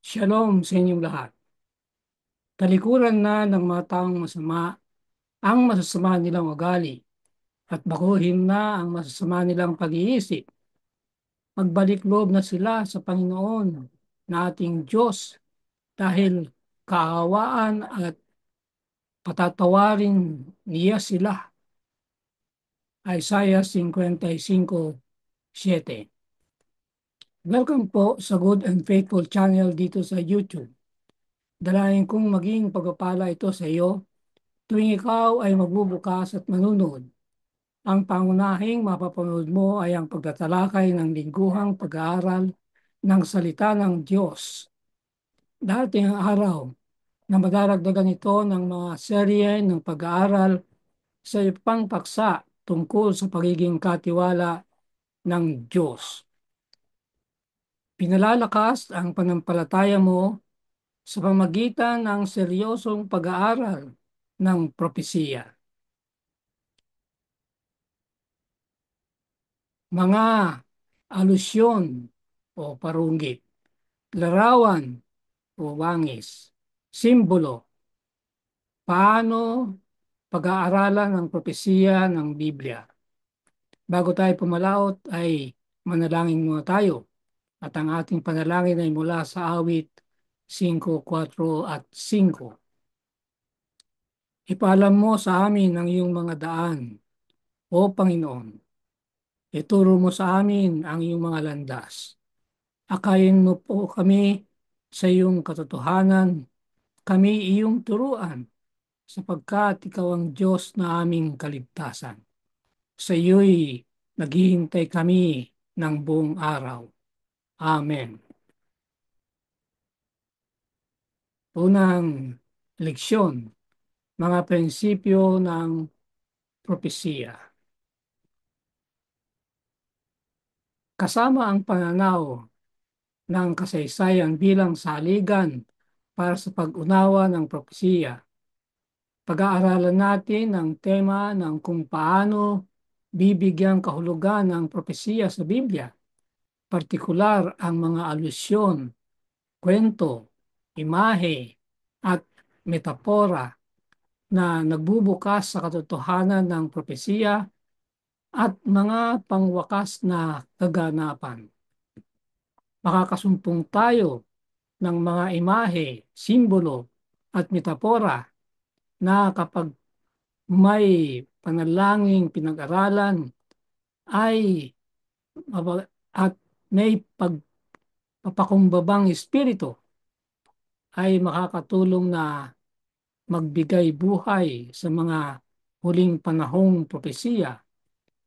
Shalom sa inyong lahat. Talikuran na ng mga taong masama ang masasama nilang ugali at baguhin na ang masasama nilang pag-iisip. Magbalik loob na sila sa Panginoon na ating Diyos dahil kaawaan at patatawarin niya sila. Isaiah 55:7. Welcome po sa Good and Faithful channel dito sa YouTube. Dalayan kong maging pagpapala ito sa iyo tuwing ikaw ay magbubukas at manunood. Ang pangunahing mapapanood mo ay ang pagtatalakay ng lingguhang pag-aaral ng salita ng Diyos. Dating ang araw na madaragdagan ito ng mga serye ng pag-aaral sa ipang paksa tungkol sa pagiging katiwala ng Diyos. Pinalalakas ang panampalataya mo sa pamagitan ng seryosong pag-aaral ng propesiya. Mga alusyon o parunggit, larawan o wangis, simbolo, paano pag-aaralan ng propesiya ng Biblia. Bago tayo pumalaot ay manalangin muna tayo at ang ating panalangin ay mula sa awit 5:4 at 5. Ipaalam mo sa amin ang iyong mga daan, O Panginoon. Ituro mo sa amin ang iyong mga landas. Akayin mo po kami sa iyong katotohanan, kami iyong turuan, sapagkat ikaw ang Diyos na aming kaligtasan. Sa iyo'y naghihintay kami ng buong araw. Amen. Unang leksyon, mga prinsipyo ng propesiya. Kasama ang pananaw ng kasaysayan bilang saligan para sa pag-unawa ng propesiya. Pag-aaralan natin ang tema ng kung paano bibigyang kahulugan ng propesiya sa Biblia, partikular ang mga alusyon, kwento, imahe, at metapora na nagbubukas sa katotohanan ng propesiya at mga pangwakas na kaganapan. Makakasumpong tayo ng mga imahe, simbolo, at metapora na kapag may panalangin pinag-aralan ay at may pagpapakumbabang espiritu ay makakatulong na magbigay buhay sa mga huling panahong propesiya,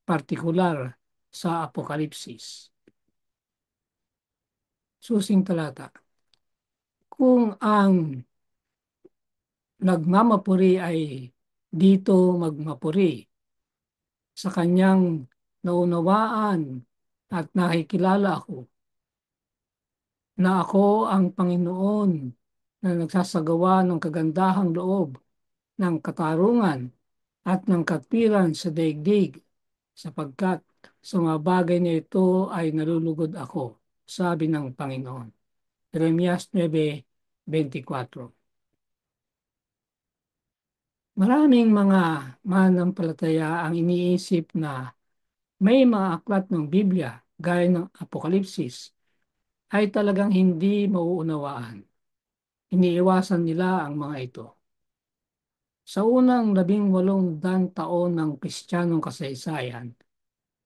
partikular sa Apokalipsis. Susing talata. Kung ang nagmamapuri ay dito magmapuri sa kanyang naunawaan at nakikilala ako na ako ang Panginoon na nagsasagawa ng kagandahang loob, ng katarungan at ng katwiran sa daigdig, sapagkat sa mga bagay na ito ay nalulugod ako, sabi ng Panginoon. Jeremias 9:24. Maraming mga mananampalataya ang iniisip na may mga aklat ng Biblia gaya ng Apokalipsis ay talagang hindi mauunawaan. Iniiwasan nila ang mga ito. Sa unang 18 taon ng Kristiyanong kasaysayan,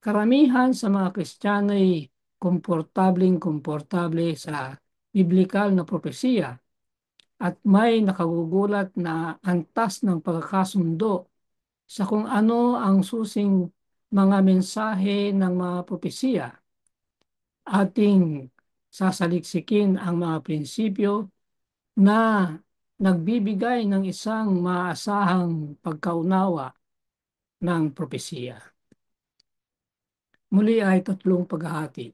karamihan sa mga Kristiyano ay komportable sa biblikal na propesiya at may nakagugulat na antas ng pagkakasundo sa kung ano ang susing mga mensahe ng mga propesiya. Ating sasaliksikin ang mga prinsipyo na nagbibigay ng isang maasahang pagkaunawa ng propesiya. Muli ay tatlong paghahati.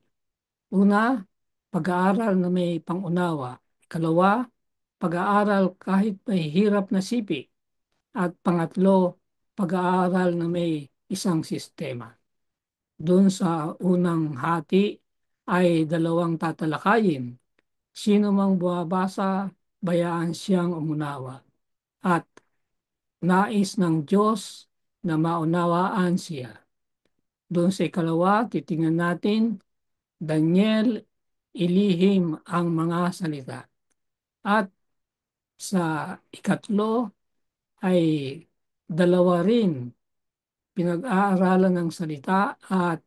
Una, pag-aaral na may pangunawa. Ikalawa, pag-aaral kahit may hirap na sipi. At pangatlo, pag-aaral na may isang sistema. Doon sa unang hati ay dalawang tatalakayin. Sino mang buwabasa, bayaan siyang umunawa. At nais ng Diyos na maunawaan siya. Doon sa ikalawa, titingnan natin, Daniel, ilihim ang mga salita. At sa ikatlo ay dalawa rin, pinag-aaralan ng salita at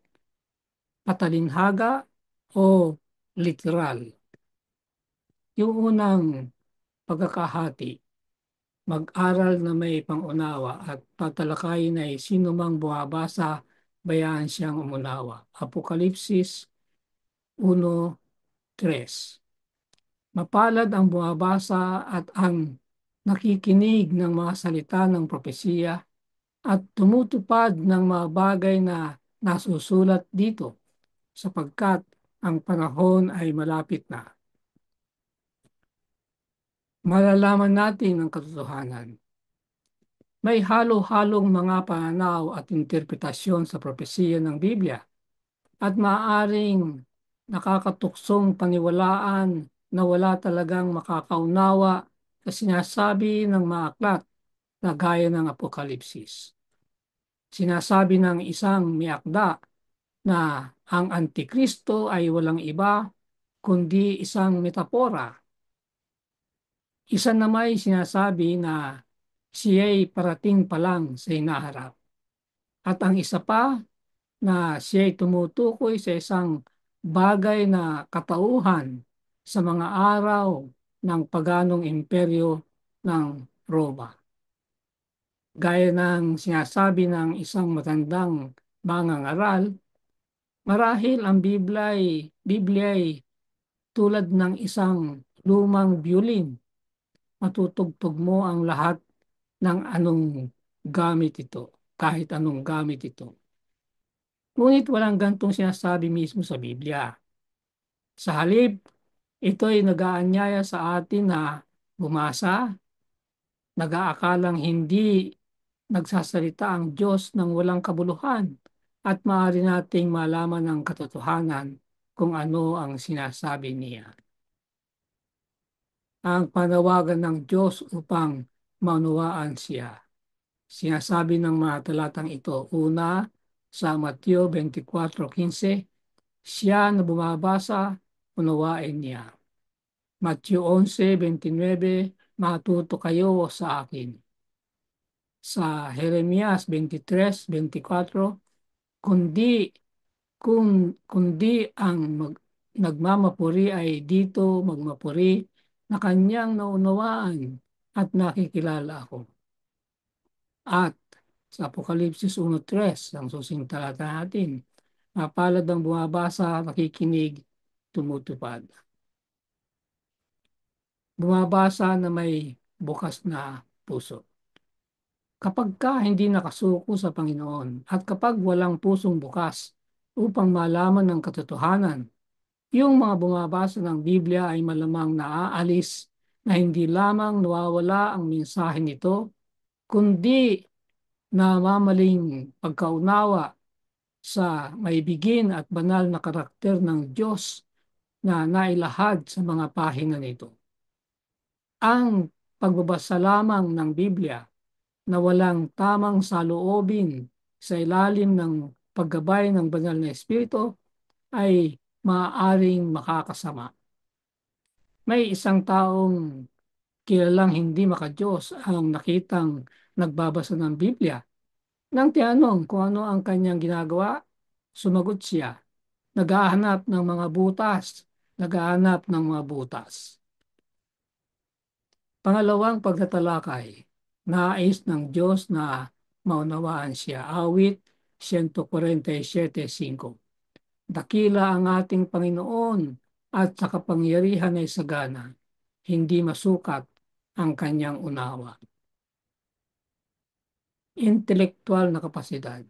patalinhaga o literal. Yung unang pagkakahati, mag-aral na may pangunawa at tatalakayin ay sino mang buwabasa, bayaan siyang umunawa. Apokalipsis 1:3. Mapalad ang bumabasa at ang nakikinig ng mga salita ng propesiya at tumutupad ng mga bagay na nasusulat dito sapagkat ang panahon ay malapit na. Malalaman natin ang katotohanan. May halo-halong mga pananaw at interpretasyon sa propesiya ng Biblia at maaaring nakakatuksong paniwalaan na wala talagang makakaunawa sa sinasabi ng mga aklat na gaya ng Apokalipsis. Sinasabi ng isang may akda na ang Antikristo ay walang iba kundi isang metapora. Isa na may sinasabi na siya'y parating pa lang sa hinaharap. At ang isa pa na siya'y tumutukoy sa isang bagay na katauhan sa mga araw ng paganong imperyo ng Roma. Gaya ng sinasabi ng isang matandang mangangaral, marahil ang Biblia'y tulad ng isang lumang violin. Matutugtog mo ang lahat ng anong gamit ito, kahit anong gamit ito. Ngunit walang gantong sinasabi mismo sa Biblia. Sa halip, ito'y nag-aanyaya sa atin na bumasa, nag-aakalang hindi nagsasalita ang Diyos ng walang kabuluhan at maaari nating malaman ang katotohanan kung ano ang sinasabi niya. Ang panawagan ng Diyos upang maunawaan siya. Sinasabi ng mga talatang ito, una, sa Mateo 24:15, siya na bumabasa, unawain niya. Mateo 11:29, matuto kayo sa akin. Sa Jeremias 23:24, kundi kundi ang nagmamapuri ay dito magmapuri na kanyang naunawaan at nakikilala ako. At sa Apokalipsis 1:3, ang susing talata natin, mapalad ang bumabasa, nakikinig, tumutupad. Bumabasa na may bukas na puso. Kapag ka hindi nakasuko sa Panginoon at kapag walang pusong bukas upang malaman ng katotohanan, yung mga bumabasa ng Biblia ay malamang naaalis na hindi lamang nawawala ang mensahe nito, kundi namamaling pagkaunawa sa maibigin at banal na karakter ng Diyos na nailahad sa mga pahina nito. Ang pagbabasa lamang ng Biblia na walang tamang saloobin sa ilalim ng paggabay ng banal na Espiritu ay maaaring makakasama. May isang taong kilalang hindi makadiyos ang nakitang nagbabasa ng Biblia. Nang tinanong kung ano ang kanyang ginagawa, sumagot siya, naghahanap ng mga butas, naghahanap ng mga butas. Pangalawang pagtatalakay, nais ng Diyos na maunawaan siya. Awit 147:5. Dakila ang ating Panginoon at sa kapangyarihan ay sagana, hindi masukat ang kanyang unawa. Intelektual na kapasidad.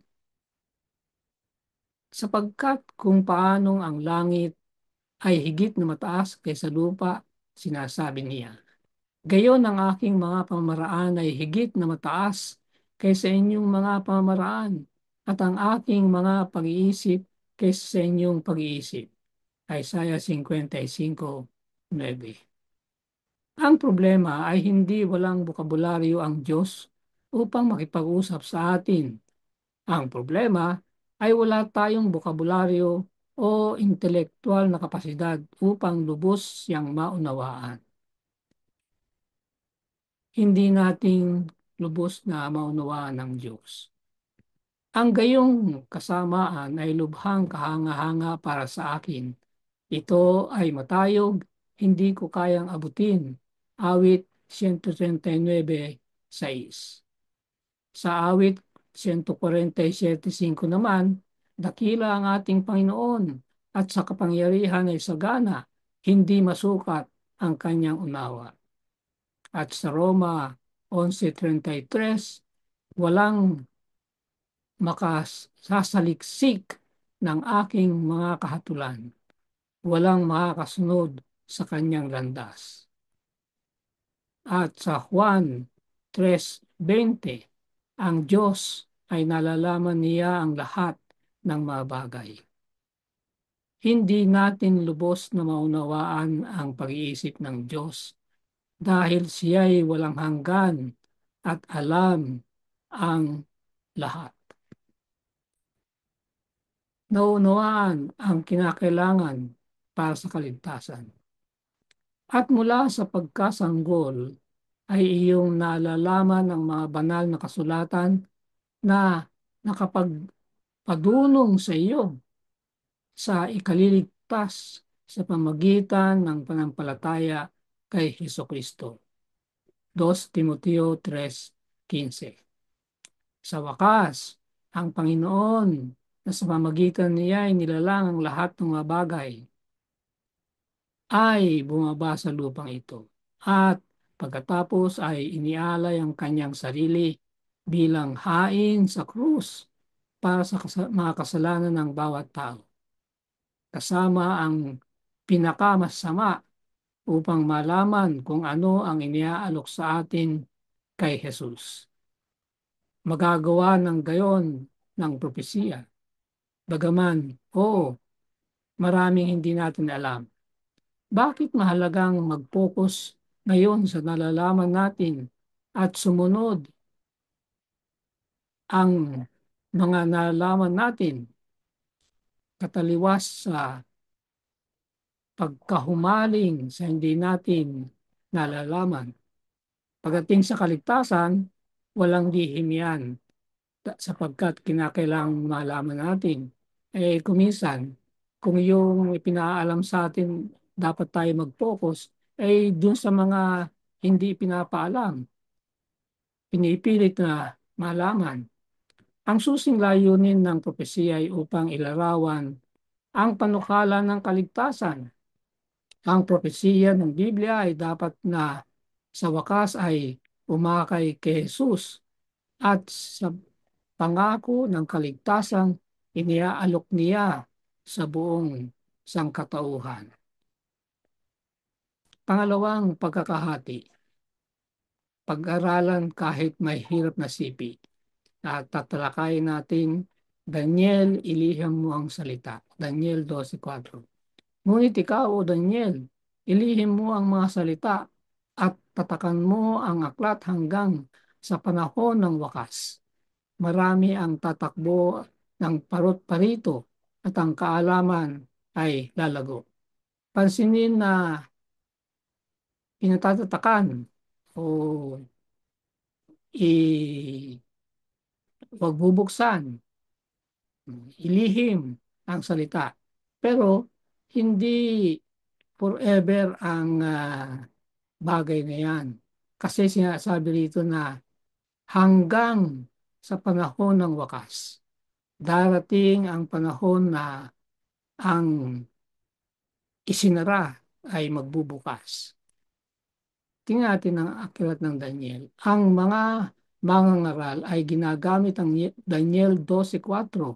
Sapagkat kung paanong ang langit ay higit na mataas kaysa lupa, sinasabi niya. Gayon ang aking mga pamamaraan ay higit na mataas kaysa inyong mga pamamaraan at ang aking mga pag-iisip kaysa sa inyong pag-iisip. Isaiah 55:3. 9. Ang problema ay hindi walang bokabularyo ang Diyos upang makipag-usap sa atin. Ang problema ay wala tayong bokabularyo o intelektual na kapasidad upang lubos siyang maunawaan. Hindi nating lubos na maunawaan ng Diyos. Ang gayong kasamaan ay lubhang kahanga-hanga para sa akin. Ito ay matayog, hindi ko kayang abutin. Awit 139:6. Sa awit 147:5 naman, dakila ang ating Panginoon at sa kapangyarihan ay sagana, hindi masukat ang kanyang unawa. At sa Roma 11:33, walang makasasaliksik ng aking mga kahatulan. Walang makakasunod sa kanyang landas. At sa Juan 3:20, ang Diyos ay nalalaman niya ang lahat ng mga bagay. Hindi natin lubos na maunawaan ang pag-iisip ng Diyos dahil siya'y walang hanggan at alam ang lahat. Naunawaan ang kinakailangan para sa kaligtasan. At mula sa pagkasanggol ay iyong nalalaman ng mga banal na kasulatan na nakapagpadulong sa iyo sa ikaliligtas sa pamagitan ng panampalataya kay Hesukristo. 2 Timoteo 3:15. Sa wakas, ang Panginoon na sa pamagitan niya ay nilalang ang lahat ng mga bagay ay bumaba sa lupang ito at pagkatapos ay inialay ang kanyang sarili bilang hain sa krus para sa mga kasalanan ng bawat tao. Kasama ang pinakamasama upang malaman kung ano ang iniaalok sa atin kay Jesus. Magagawa ng gayon ng propesiya. Bagaman, maraming hindi natin alam. Bakit mahalagang mag-focus ngayon sa nalalaman natin at sumunod ang mga nalalaman natin kataliwas sa pagkahumaling sa hindi natin nalalaman? Pagdating sa kaligtasan, walang lihim yan sapagkat kinakailangang malaman natin. Kuminsan, kung yung ipinaalam sa atin dapat tayo mag-focus, dun sa mga hindi pinapaalam, pinipilit na malaman. Ang susing layunin ng propesiya ay upang ilarawan ang panukala ng kaligtasan. Ang propesiya ng Biblia ay dapat na sa wakas ay umakay kay Jesus at sa pangako ng kaligtasan iniaalok niya sa buong sangkatauhan. Pangalawang pagkakahati, pag-aralan kahit may hirap na sipi. At tatalakayin natin Daniel, iliham mo ang salita. Daniel 12:4. Ngunit ikaw, o Daniel, ilihim mo ang mga salita at tatakan mo ang aklat hanggang sa panahon ng wakas. Marami ang tatakbo ng parot-parito at ang kaalaman ay lalago. Pansinin na pinatatatakan o wag bubuksan, ilihim ang salita. Pero hindi forever ang bagay na yan. Kasi sinasabi rito na hanggang sa panahon ng wakas. Darating ang panahon na ang isinara ay magbubukas. Tingnan natin ang aklat ng Daniel. Ang mga mangangaral ay ginagamit ang Daniel 12:4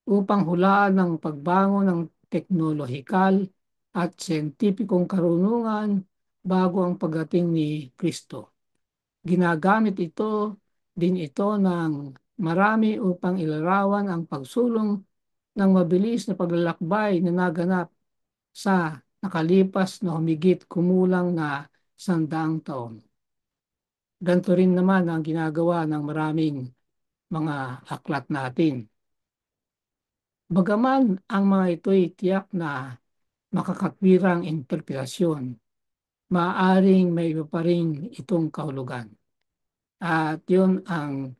upang hulaan ang pagbangon ng teknolohikal at siyentipikong karunungan bago ang pagdating ni Kristo. Ginagamit ito ng marami upang ilarawan ang pagsulong ng mabilis na paglalakbay na naganap sa nakalipas na humigit kumulang na 100 taon. Ganito rin naman ang ginagawa ng maraming mga aklat natin. Bagaman ang mga ito'y tiyak na makakatwirang interpretasyon, maaaring may iba pa rin itong kahulugan. At yun ang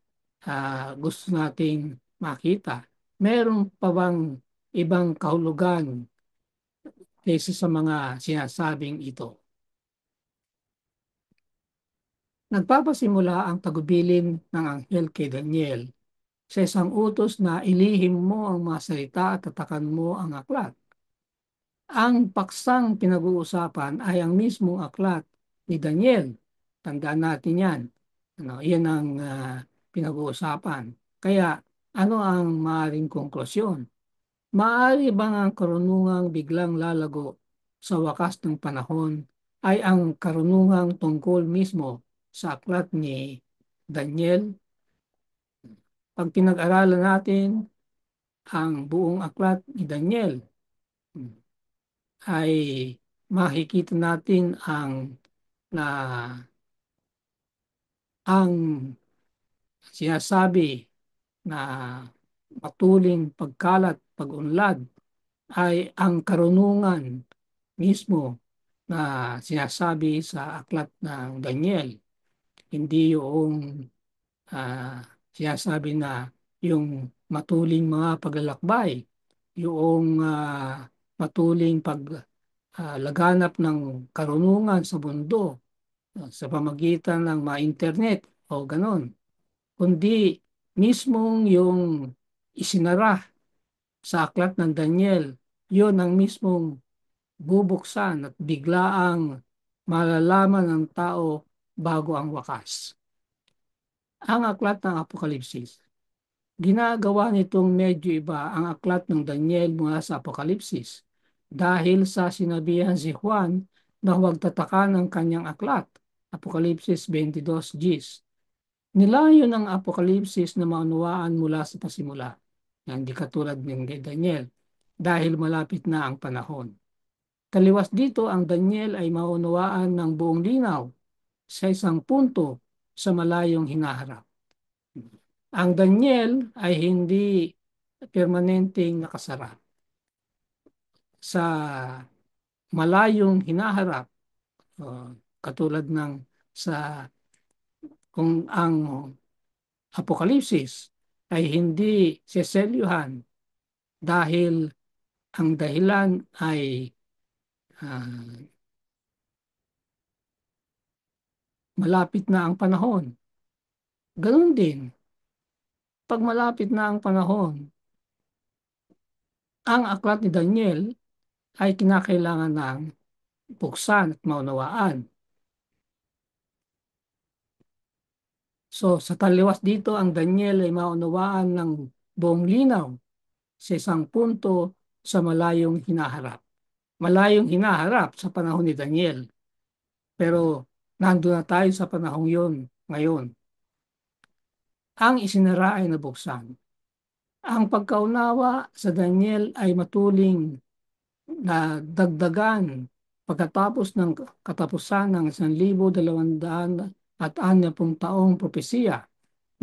gusto nating makita. Meron pa bang ibang kahulugan kaysa sa mga sinasabing ito? Nagpapasimula ang tagubilin ng anghel kay Daniel sa isang utos na ilihim mo ang mga salita at tatakan mo ang aklat. Ang paksang pinag-uusapan ay ang mismong aklat ni Daniel. Tandaan natin yan. Yan ang pinag-uusapan. Kaya ano ang maaaring konklusyon? Maaari bang ang karunungang biglang lalago sa wakas ng panahon ay ang karunungang tungkol mismo sa aklat ni Daniel? Pag pinag-aralan natin ang buong aklat ni Daniel, ay makikita natin na ang sinasabi na patuling pagkalat, pag-unlad ay ang karunungan mismo na sinasabi sa aklat ng Daniel. Hindi yung sinasabi na yung matuling mga paglalakbay, yung matuling paglaganap ng karunungan sa mundo sa pamagitan ng mga internet o ganon, kundi mismong yung isinara sa aklat ng Daniel, yun ang mismong bubuksan at biglaang malalaman ng tao bago ang wakas. Ang aklat ng Apokalipsis, ginagawa nitong medyo iba ang aklat ng Daniel mula sa Apokalipsis dahil sa sinabihan si Juan na huwag tatakan ang kanyang aklat, Apokalipsis 22 Gs. Nilayo ng Apokalipsis na maunawaan mula sa pasimula, hindi katulad ng Daniel, dahil malapit na ang panahon. Taliwas dito, ang Daniel ay maunawaan ng buong linaw sa isang punto sa malayong hinaharap. Ang Daniel ay hindi permanenteng nakasara. Sa malayong hinaharap, katulad ng sa kung ang Apokalipsis ay hindi seselyuhan dahil ang dahilan ay malapit na ang panahon. Ganun din, pag malapit na ang panahon, ang aklat ni Daniel ay kinakailangan ng buksan at maunawaan. So sa taliwas dito, ang Daniel ay maunawaan ng buong linaw sa isang punto sa malayong hinaharap. Malayong hinaharap sa panahon ni Daniel. Pero nandun na tayo sa panahong yon ngayon. Ang isinara ay nabuksan. Ang pagkaunawa sa Daniel ay matuling na dagdagan pagkatapos ng katapusan ng 1,260 taong propesiya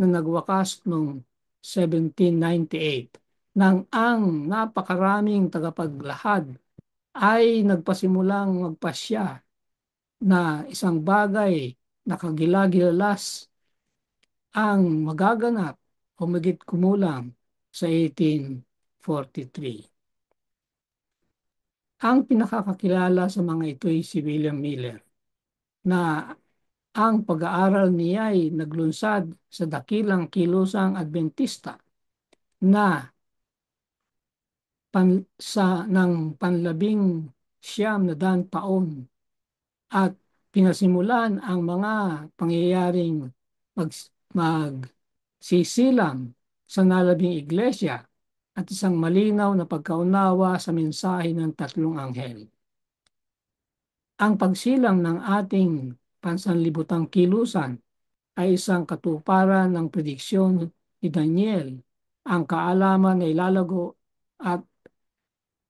na nagwakas noong 1798 nang ang napakaraming tagapaglahad ay nagpasimulang magpasya na isang bagay na kagilagilalas ang magaganap o magit kumulang sa 1843. Ang pinakakakilala sa mga ito ay si William Miller na ang pag-aaral niya ay naglunsad sa dakilang kilusang Adventista na ng ₱900 at pinasimulan ang mga pangyayaring magsisilang sa nalabing iglesia at isang malinaw na pagkaunawa sa mensahe ng tatlong anghel. Ang pagsilang ng ating pansanlibutang kilusan ay isang katuparan ng prediksyon ni Daniel. Ang kaalaman ay lalago at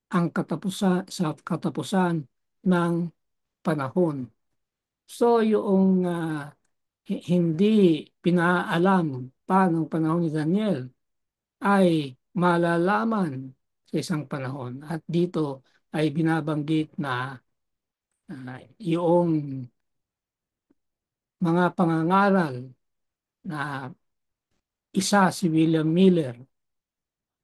ang katapusan ng panahon. So yung hindi pinaalam pa ng panahon ni Daniel ay malalaman sa isang panahon. At dito ay binabanggit na yung mga pangangaral na isa si William Miller,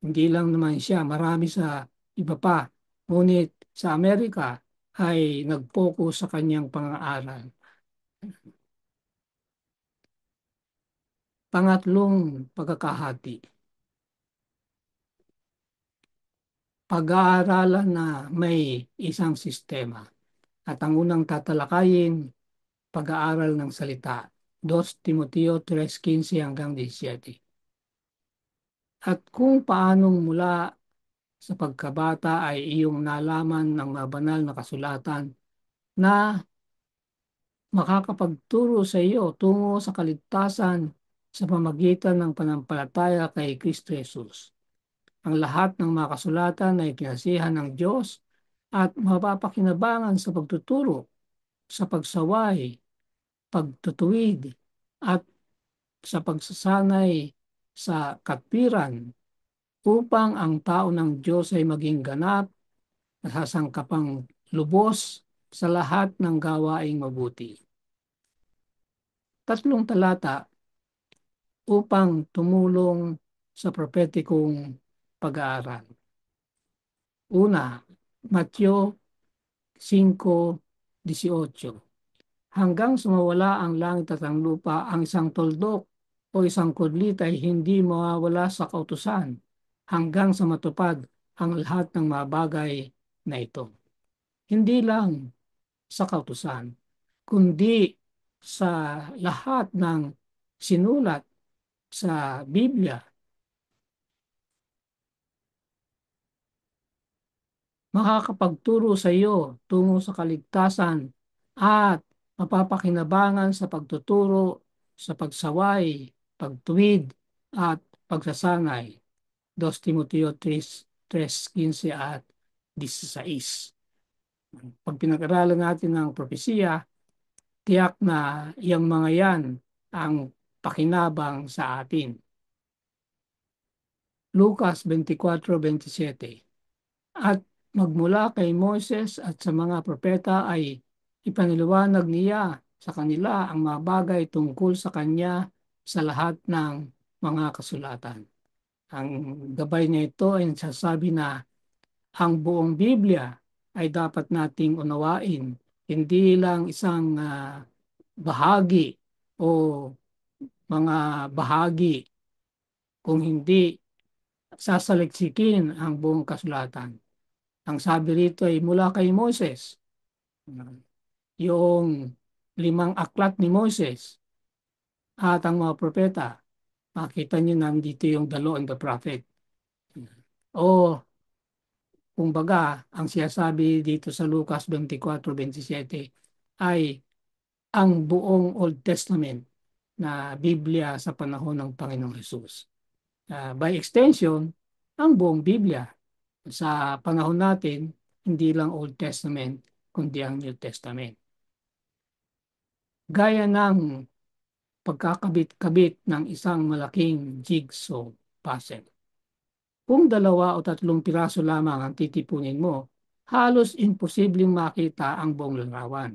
hindi lang naman siya, marami sa iba pa. Ngunit sa Amerika ay nag-focus sa kanyang pangangaral. Pangatlong pagkakahati, pag-aaralan na may isang sistema. At ang unang tatalakayin, pag-aaral ng salita. 2 Timoteo 3:15 hanggang 17. At kung paanong mula sa pagkabata ay iyong nalaman ng mga banal na kasulatan na makakapagturo sa iyo tungo sa kaligtasan sa pamagitan ng panampalataya kay Kristo Jesus. Ang lahat ng mga kasulatan ay pinasihan ng Diyos at mapapakinabangan sa pagtuturo, sa pagsaway, pagtutuwid, at sa pagsasanay sa katwiran upang ang tao ng Diyos ay maging ganap at sasangkapang lubos sa lahat ng gawaing mabuti. 3 talata upang tumulong sa propetikong pag-aaral. Una, Mateo 5:18. Hanggang sumawala ang langit at ang lupa, ang isang tuldok o isang kudlit ay hindi mawawala sa kautusan hanggang sa matupad ang lahat ng mga bagay na ito. Hindi lang sa kautusan, kundi sa lahat ng sinulat sa Biblia. Makakapagturo sa iyo tungo sa kaligtasan at mapapakinabangan sa pagtuturo, sa pagsaway, pagtuwid, at pagsasanay. 2 Timoteo 3:15 at 16. Pag pinag-aralan natin ng propesiya, tiyak na yung mga yan ang pakinabang sa atin. Lucas 24:27. At magmula kay Moses at sa mga propeta ay ipaniliwanag niya sa kanila ang mga bagay tungkol sa kanya sa lahat ng mga kasulatan. Ang gabay na ito ay nagsasabi na ang buong Biblia ay dapat nating unawain, hindi lang isang bahagi o mga bahagi, kung hindi sasaliksikin ang buong kasulatan. Ang sabi rito ay mula kay Moses, yung 5 aklat ni Moses at ang mga propeta. Makita niyo nandito yung the law and the prophet. O kumbaga, ang sinasabi dito sa Lucas 24:27 ay ang buong Old Testament na Biblia sa panahon ng Panginoong Hesus. By extension, ang buong Biblia sa panahon natin, hindi lang Old Testament, kundi ang New Testament. Gaya ng pagkakabit-kabit ng isang malaking jigsaw puzzle. Kung 2 o 3 piraso lamang ang titipunin mo, halos imposibleng makita ang buong larawan.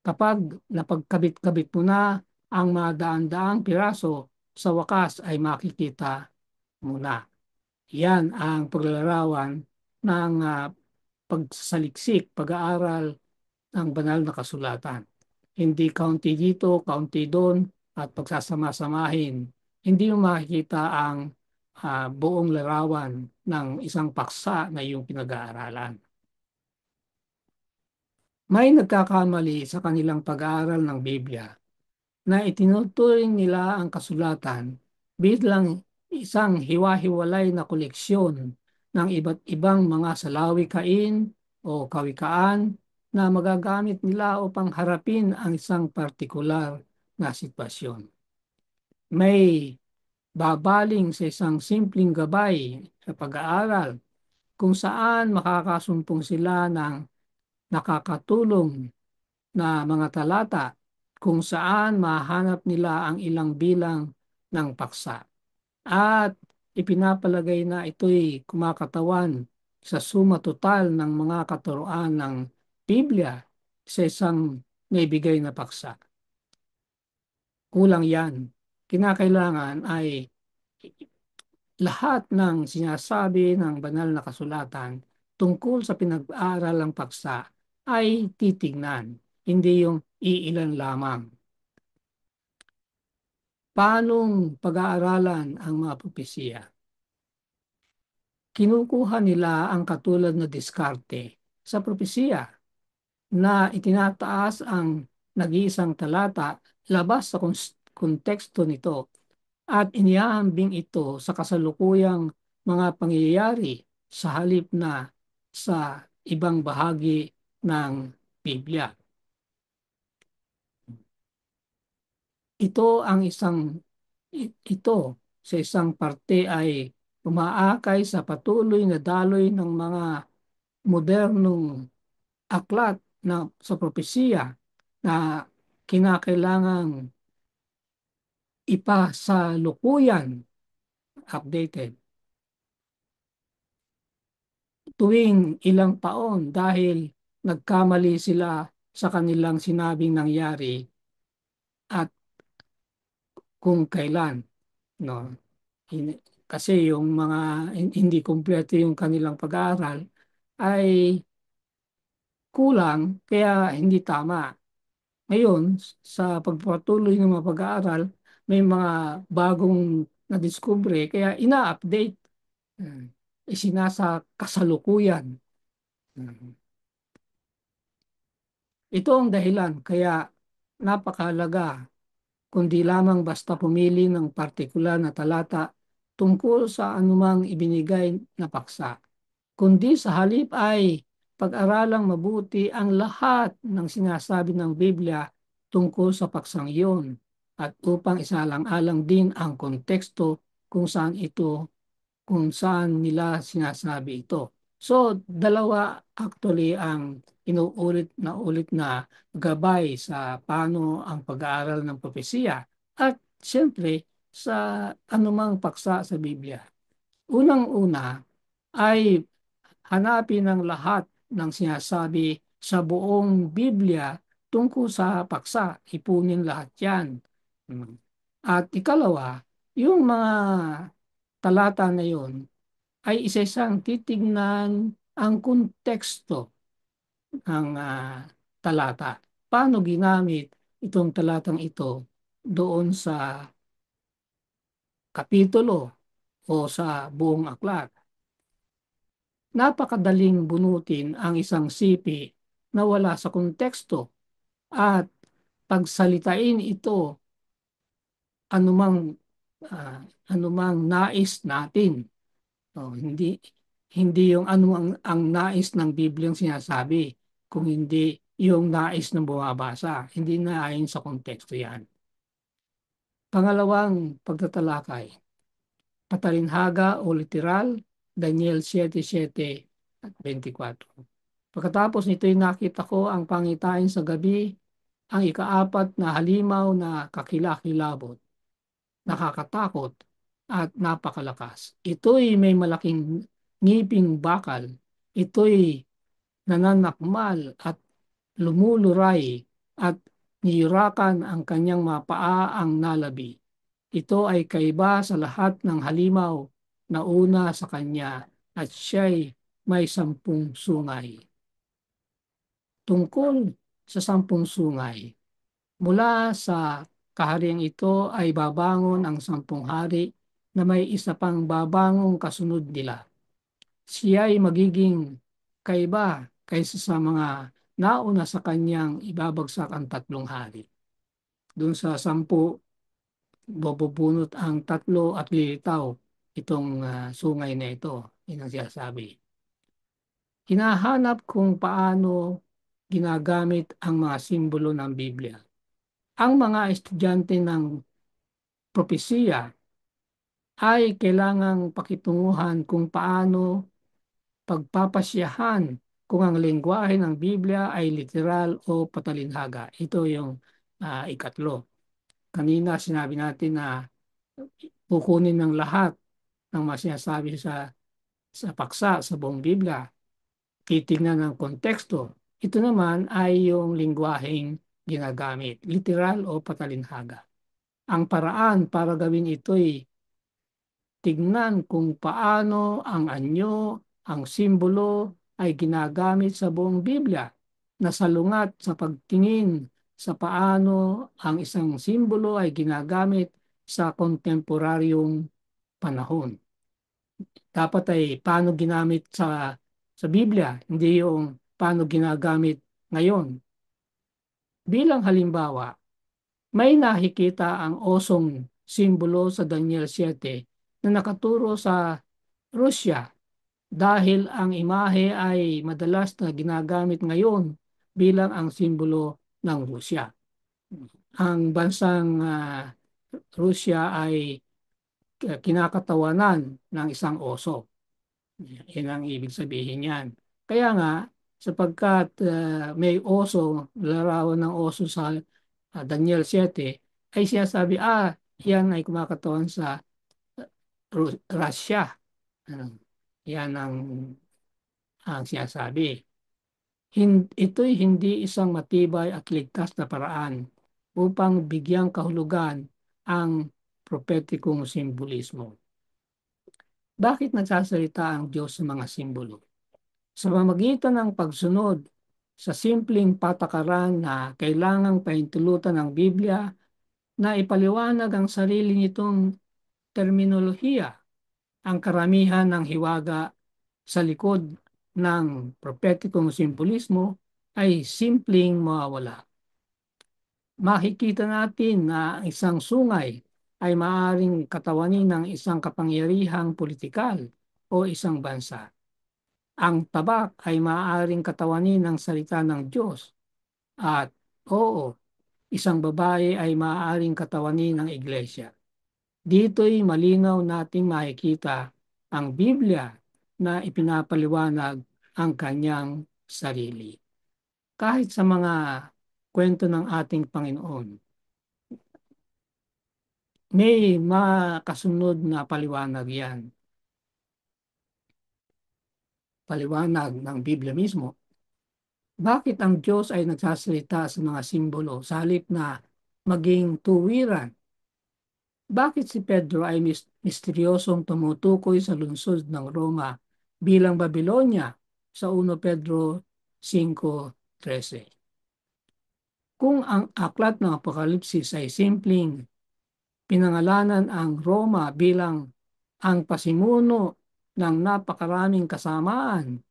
Kapag napagkabit-kabit mo na ang mga daan-daang piraso, sa wakas ay makikita mo na. Yan ang paglalarawan ng pagsasaliksik, pag-aaral ng banal na kasulatan. Hindi kaunti dito, kaunti doon, at pagsasama-samahin. Hindi mo makikita ang buong larawan ng isang paksa na iyong pinag-aaralan. May nagkakamali sa kanilang pag-aaral ng Biblia na itinuturing nila ang kasulatan bilang isang hiwa-hiwalay na koleksyon ng iba't ibang mga salawikain o kawikaan na magagamit nila upang harapin ang isang partikular na sitwasyon. May babaling sa isang simpleng gabay sa pag-aaral kung saan makakasumpong sila ng nakakatulong na mga talata kung saan mahanap nila ang ilang bilang ng paksa. At ipinapalagay na ito'y kumakatawan sa suma total ng mga katuroan ng Biblia sa isang naibigay na paksa. Kulang yan. Kinakailangan ay lahat ng sinasabi ng banal na kasulatan tungkol sa pinag-aaral ng paksa ay titignan, hindi yung iilan lamang. Paanong pag-aaralan ang mga propesiya? Kinukuha nila ang katulad na diskarte sa propesiya na itinataas ang nag-iisang talata labas sa konteksto nito at iniahambing ito sa kasalukuyang mga pangyayari sa halip na sa ibang bahagi ng Biblia. Ito sa isang parte ay umaakay sa patuloy na daloy ng mga modernong aklat na sa propesiya na kinakailangang ipasalukuyan updated tuwing ilang taon dahil nagkamali sila sa kanilang sinabing nangyari at kung kailan, no. Kasi yung mga hindi kumpleto yung kanilang pag-aaral ay kulang kaya hindi tama. Ngayon, sa pagpatuloy ng mga pag-aaral, may mga bagong nadiskubre kaya ina-update, uh, isinasa kasalukuyan. Ito ang dahilan kaya napakahalaga kundi lamang basta pumili ng partikular na talata tungkol sa anumang ibinigay na paksa, kundi sa halip ay pag-aralang mabuti ang lahat ng sinasabi ng Biblia tungkol sa paksang iyon at upang isalang-alang din ang konteksto kung saan nila sinasabi ito. So, dalawa actually ang inuulit na ulit na gabay sa paano ang pag-aaral ng propesiya at siyempre sa anumang paksa sa Biblia. Unang-una ay hanapin ang lahat ng sinasabi sa buong Biblia tungkol sa paksa. Ipunin lahat yan. At ikalawa, yung mga talata na yon ay isa-isang titignan ang konteksto ng talata. Paano ginamit itong talatang ito doon sa kapitulo o sa buong aklat. Napakadaling bunutin ang isang sipi na wala sa konteksto at pagsalitain ito anumang uh, anumang nais natin. Hindi hindi yung ano ang nais ng Bibliang sinasabi, kung hindi yung nais ng bumabasa. Hindi na ayon sa konteksto yan. Pangalawang pagtatalakay, patalinhaga o literal, Daniel 7:7-24. Pagkatapos nito'y nakita ko ang pangitain sa gabi, ang ikaapat na halimaw na kakilakilabot, nakakatakot at napakalakas. Ito'y may malaking ngiping bakal. Ito'y nananakmal at lumuluray at niyurakan ang kanyang mga paa ang nalabi. Ito ay kaiba sa lahat ng halimaw na una sa kanya at siya'y may 10 sungay. Tungkol sa 10 sungay, mula sa kahariang ito ay babangon ang 10 hari na may isa pang babangong kasunod nila. Siya ay magiging kaiba kaysa sa mga nauna sa kanyang ibabagsak ang 3 hari. Doon sa 10, bubunot ang 3 at lilitaw itong sungay na ito. Yun ang sinasabi. Hinahanap kung paano ginagamit ang mga simbolo ng Biblia. Ang mga estudyante ng propesiya ay kailangang pakitunguhan kung paano pagpapasyahan kung ang lengguwahe ng Biblia ay literal o patalinhaga. Ito yung ikatlo. Kanina sinabi natin na kukunin ng lahat ng mga sinasabi sa paksa sa buong Biblia, titignan ng konteksto. Ito naman ay yung lingwaheng ginagamit, literal o patalinhaga. Ang paraan para gawin ito'y tignan kung paano ang anyo, ang simbolo ay ginagamit sa buong Biblia na salungat sa pagtingin sa paano ang isang simbolo ay ginagamit sa kontemporaryong panahon. Dapat ay paano ginamit sa Biblia, hindi yung paano ginagamit ngayon. Bilang halimbawa, may nakikita ang osong simbolo sa Daniel 7 na nakaturo sa Rusya dahil ang imahe ay madalas na ginagamit ngayon bilang ang simbolo ng Rusya. Ang bansang Rusya ay kinakatawanan ng isang oso. Yan ang ibig sabihin yan. Kaya nga, sapagkat may oso, larawan ng oso sa Daniel 7, ay sinasabi, yan ay kumakatawan sa Russia. Yan ang sinasabi. Ito'y hindi isang matibay at ligtas na paraan upang bigyang kahulugan ang propetikong simbolismo. Bakit nagsasalita ang Diyos sa mga simbolo? Sa pamamagitan ng pagsunod sa simpleng patakaran na kailangang pahintulutan ng Biblia na ipaliwanag ang sarili nitong terminolohiya, ang karamihan ng hiwaga sa likod ng propetikong simbolismo ay simpleng mawawala. Makikita natin na isang sungay ay maaaring katawanin ng isang kapangyarihang politikal o isang bansa. Ang tabak ay maaaring katawanin ng salita ng Diyos. At oo, isang babae ay maaaring katawanin ng iglesia. Dito'y malinaw nating makikita ang Biblia na ipinapaliwanag ang kanyang sarili. Kahit sa mga kwento ng ating Panginoon, may makasunod na paliwanag yan. Paliwanag ng Biblia mismo. Bakit ang Diyos ay nagsasalita sa mga simbolo sa halip na maging tuwiran? Bakit si Pedro ay misteryosong tumutukoy sa lungsod ng Roma bilang Babylonia sa 1 Pedro 5:13? Kung ang aklat ng Apokalipsis ay simpleng pinangalanan ang Roma bilang ang pasimuno ng napakaraming kasamaan,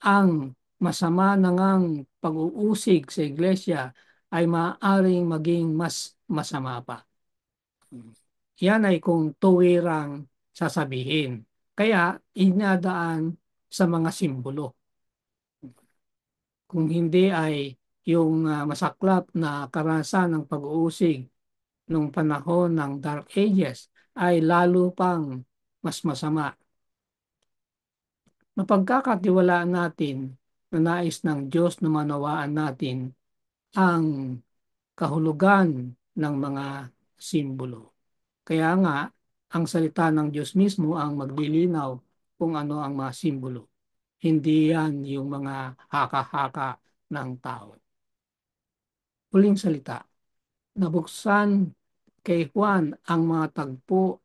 ang masama na ngang pag-uusig sa iglesia ay maaaring maging mas masama pa. Yan ay kung tuwirang sasabihin. Kaya inadaan sa mga simbolo. Kung hindi ay yung masaklap na karanasan ng pag-uusig nung panahon ng Dark Ages ay lalo pang mas masama. Mapagkakatiwalaan natin na nais ng Diyos na manawaan natin ang kahulugan ng mga simbolo. Kaya nga, ang salita ng Diyos mismo ang maglilinaw kung ano ang mga simbolo. Hindi yan yung mga haka-haka ng tao. Huling salita, nabuksan kay Juan ang mga tagpo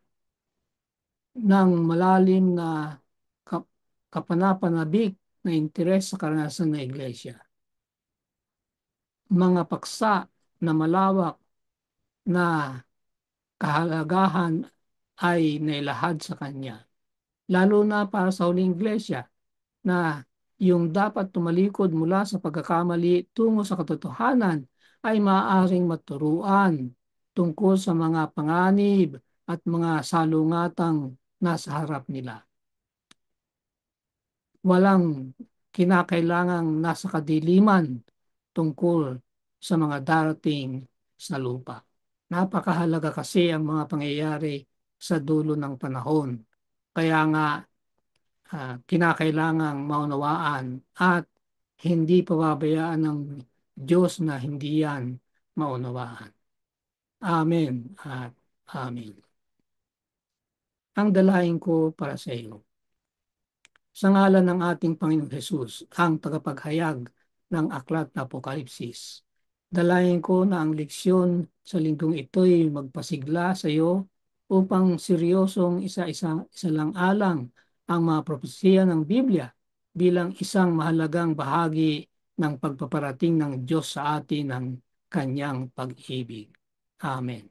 ng malalim na kapanapanabik na interes sa karanasan ng iglesia. Mga paksa na malawak na kahalagahan ay nailahad sa kanya. Lalo na para sa huling iglesia na yung dapat tumalikod mula sa pagkakamali tungo sa katotohanan ay maaaring maturuan tungkol sa mga panganib at mga salungatang nasa harap nila. Walang kinakailangang nasa kadiliman tungkol sa mga darating sa lupa. Napakahalaga kasi ang mga pangyayari sa dulo ng panahon. Kaya nga kinakailangang maunawaan at Hindi pababayaan ng Diyos na hindi yan maunawaan. Amen at amen. Ang dalahin ko para sa iyo. Sa ngalan ng ating Panginoong Hesus, ang tagapaghayag ng aklat na Apokalipsis. Dalayan ko na ang leksyon sa linggong ito'y magpasigla sa iyo upang seryosong isa lang alang ang mga propesiya ng Biblia bilang isang mahalagang bahagi ng pagpaparating ng Diyos sa atin ng kanyang pag-ibig. Amen.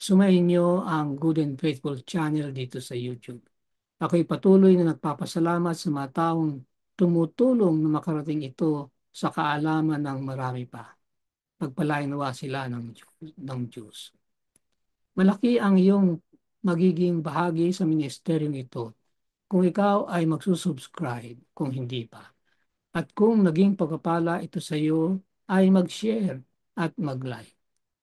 Sumayin niyo ang Good and Faithful channel dito sa YouTube. Ako'y patuloy na nagpapasalamat sa mga taong tumutulong na makarating ito sa kaalaman ng marami pa. Pagpalain nawa sila ng Diyos. Malaki ang iyong magiging bahagi sa ministeryong ito kung ikaw ay magsusubscribe, kung hindi pa. At kung naging pagpapala ito sa iyo, ay mag-share at mag-like.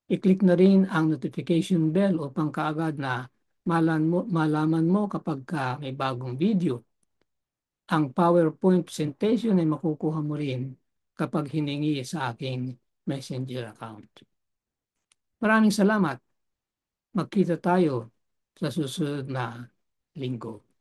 I-click na rin ang notification bell upang kaagad na malaman mo kapag may bagong video. Ang PowerPoint presentation ay makukuha mo rin kapag hiningi sa aking Messenger account. Maraming salamat. Magkita tayo sa susunod na linggo.